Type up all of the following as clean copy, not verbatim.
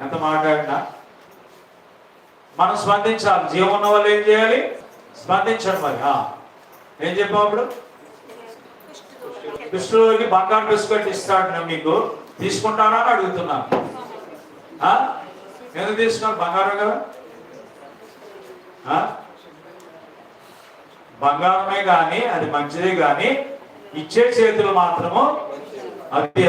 ఎంత మాట్లాడినా మనం స్పందించాలి. జీవం ఉన్న వాళ్ళు ఏం చేయాలి? స్పందించండి. మరి ఏం చెప్పావు? అప్పుడు కృష్ణుడికి బంగారు బిస్కెట్ ఇస్తాడు, మీకు తీసుకుంటారా అని అడుగుతున్నాను. ఎందుకు తీసుకున్నారు? బంగారం కదా. బంగారమే కానీ అది మంచిదే కానీ ఇచ్చే చేతులు మాత్రము అది.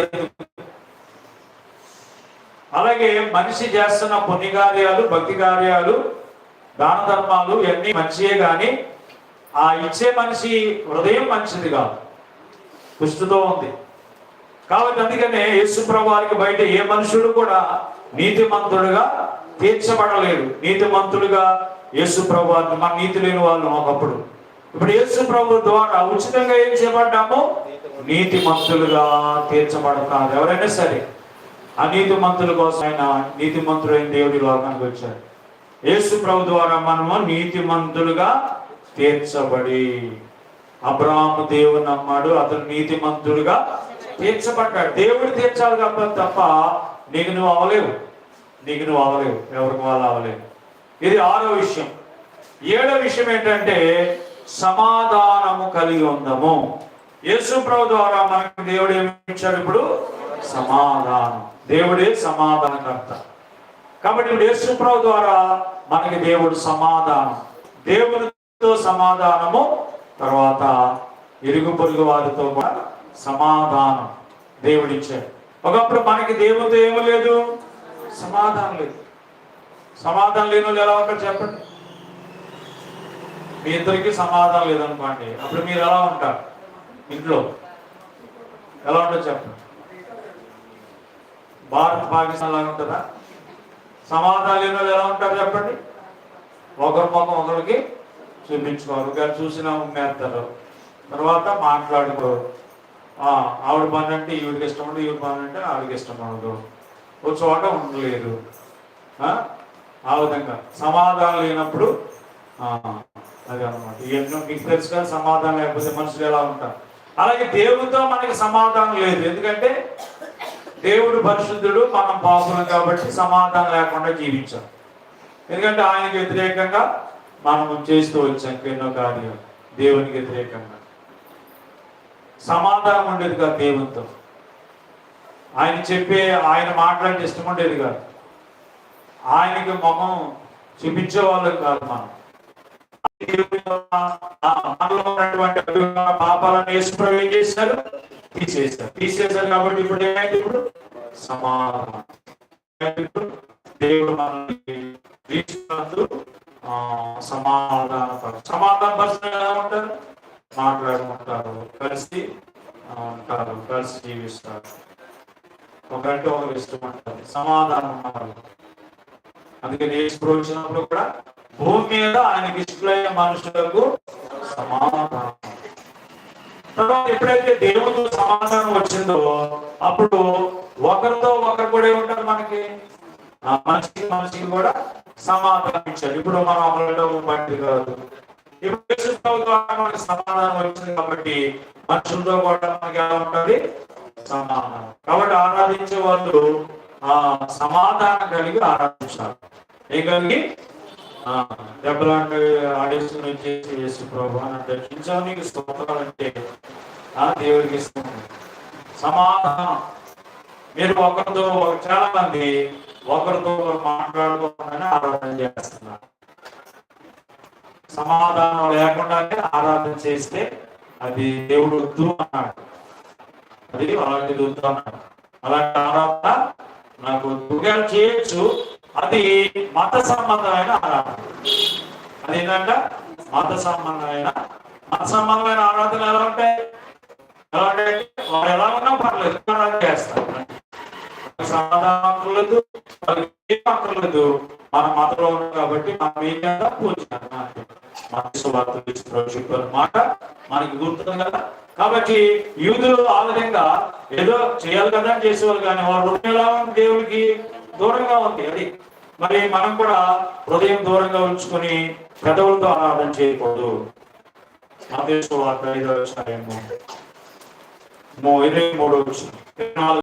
అలాగే మనిషి చేస్తున్న పుణ్య కార్యాలు, భక్తి కార్యాలు, దాన ధర్మాలు ఇవన్నీ మంచియే కానీ ఆ ఇచ్చే మనిషి హృదయం మంచిది కాదు, పుష్టితో ఉంది. కాబట్టి అందుకనే యేసు ప్రభువారికి బయట ఏ మనుషుడు కూడా నీతిమంతుడుగా తీర్చబడలేడు. నీతిమంతుడుగా యేసు ప్రభువారిని, మన నీతి లేని వాళ్ళు ఒకప్పుడు. ఇప్పుడు యేసు ప్రభు ద్వారా ఉచితంగా ఏం చేయబడ్డాము? నీతిమంతులుగా తీర్చబడతారు. ఎవరైనా సరే అనీతిమంతుల కోసం ఆయన నీతిమంతుడైన దేవుడి లోకానికి వచ్చారు. యేసు ప్రభు ద్వారా మనము నీతిమంతులుగా తీర్చబడి, అబ్రాహాము దేవుని నమ్మాడు, అతను నీతిమంతుడుగా తీర్చబడ్డాడు. దేవుడు తీర్చాలి తప్ప నీకు నువ్వు అవలేవు. ఎవరికి వాళ్ళు అవలేవు. ఇది 6వ విషయం. 7వ విషయం ఏంటంటే సమాధానము కలిగి ఉందము. యేసు ప్రభు ద్వారా మనకు దేవుడు ఏమి ఇచ్చాడు? ఇప్పుడు సమాధానం. దేవుడే సమాధానకర్త. కాబట్టి ఇప్పుడు యేసు ప్రభు ద్వారా మనకి దేవుడు సమాధానం, దేవునితో సమాధానము, తర్వాత ఇరుగు పొరుగు వారితో కూడా సమాధానం దేవుడిచ్చాడు. ఒకప్పుడు మనకి దేవునితో ఏమీ లేదు, సమాధానం లేదు. సమాధానం లేని వాళ్ళు ఎలా ఉంటారు చెప్పండి? మీ ఇద్దరికి సమాధానం లేదనుకోండి, అప్పుడు మీరు ఎలా ఉంటారు? ఇంట్లో ఎలా ఉంటారు చెప్పండి? భారత్ పాకిస్తాన్ లాగా ఉంటుందా? సమాధానం లేని వాళ్ళు ఎలా ఉంటారు చెప్పండి? ఒకరి ముఖం ఒకరికి చూపించుకోరు, కానీ చూసినా ఉమ్మేస్తారు, తర్వాత మాట్లాడుకోరు. ఆవిడ పని అంటే ఈవిడికి ఇష్టం ఉండదు, ఈవిడ పని అంటే ఆవిడకి ఇష్టం ఉండదు, ఒక చోట ఉండలేదు. ఆ విధంగా సమాధానం లేనప్పుడు అది అన్నమాట. ఎన్నో మీకు తెలుసు కదా, సమాధానం లేకపోతే మనుషులు ఎలా ఉంటారు. అలాగే దేవుడితో మనకి సమాధానం లేదు. ఎందుకంటే దేవుడు పరిశుద్ధుడు, మనం పాపులం కాబట్టి సమాధానం లేకుండా జీవించాం. ఎందుకంటే ఆయనకి వ్యతిరేకంగా మనం చేస్తూ వచ్చాం ఎన్నో కార్యాలు. దేవునికి వ్యతిరేకంగా సమాధానం ఉండేది కాదు దేవునితో. ఆయన మాట్లాడే ఇష్టం ఉండేది కాదు. ఆయనకి ముఖం చూపించే వాళ్ళకి కాదు. మనం మనలో ఉన్నటువంటి పాపాలను యేసుప్రభు ఏం చేశారు? తీసేశారు. కాబట్టి ఇప్పుడు ఏమైంది? ఇప్పుడు సమాధానం. దేవుడు మనల్ని సమాధాన పర్సన్ ఎలా ఉంటారు? మాట్లాడుకుంటారు, కలిసి ఉంటారు, కలిసి జీవిస్తారు, ఒకరికి ఒకరు ఇష్టం అంటారు, సమాధానం ఉన్నారు. అందుకని యేసు వచ్చినప్పుడు కూడా భూమి మీద ఆయనకి ఇష్టమైన మనుషులకు సమాధానం. తర్వాత ఎప్పుడైతే దేవుడితో సమాధానం వచ్చిందో అప్పుడు ఒకరితో ఒకరు కూడా ఉంటారు. మనకి మనిషికి కూడా సమాధానం ఇచ్చాడు. ఇప్పుడు మనం ఒకరిలో బట్టి కాదు. ఇప్పుడు మనకి సమాధానం వచ్చింది కాబట్టి మనుషులతో కూడా మనకి ఎలా ఉంటుంది? సమాధానం. కాబట్టి ఆరాధించే వాళ్ళు సమాధానం కలిగి ఆరాధించాలి. ఏం కలిగి? దెబ్బలాంటి ఆడిషన్ వచ్చేసి యేసు ప్రభు అని దర్శించావు, నీకు స్తోత్రాలు అంటే దేవుడికి ఇష్టం. సమాధానం. మీరు ఒకరితో చాలా మంది ఒకరితో మాట్లాడుకోవాలని ఆరాధన చేస్తున్నారు. సమాధానం లేకుండానే ఆరాధన చేస్తే అది దేవుడు వద్దు అన్నాడు. అది అలాంటిది వద్దు అన్నాడు. అలాంటి ఆరాధన నాకు వద్దుగా చేయొచ్చు. అది మత సంబంధమైన ఆరాధన. అదేంటంటే మత సంబంధమైన ఆరాధన ఎలా ఉంటాయి? వారు ఎలా ఉన్నా పర్లేదు, ఆరాధన చేస్తారు. సమాధానం అక్కర్లేదు, అక్కర్లేదు. మన మతంలో ఉన్నాం కాబట్టి మనం ఏం చేద్దాం? పూజ చెప్పారు మాట మనకి గుర్తుంది కదా. కాబట్టి యూదులు ఆ విధంగా ఏదో చేయాలి కదా అని చేసేవాళ్ళు, కానీ వారు హృదయం ఎలా ఉంది? దేవుడికి దూరంగా ఉంది. అది మరి మనం కూడా హృదయం దూరంగా ఉంచుకొని పెదవులతో ఆరాధన చేయకూడదు. మత్తయి 5:23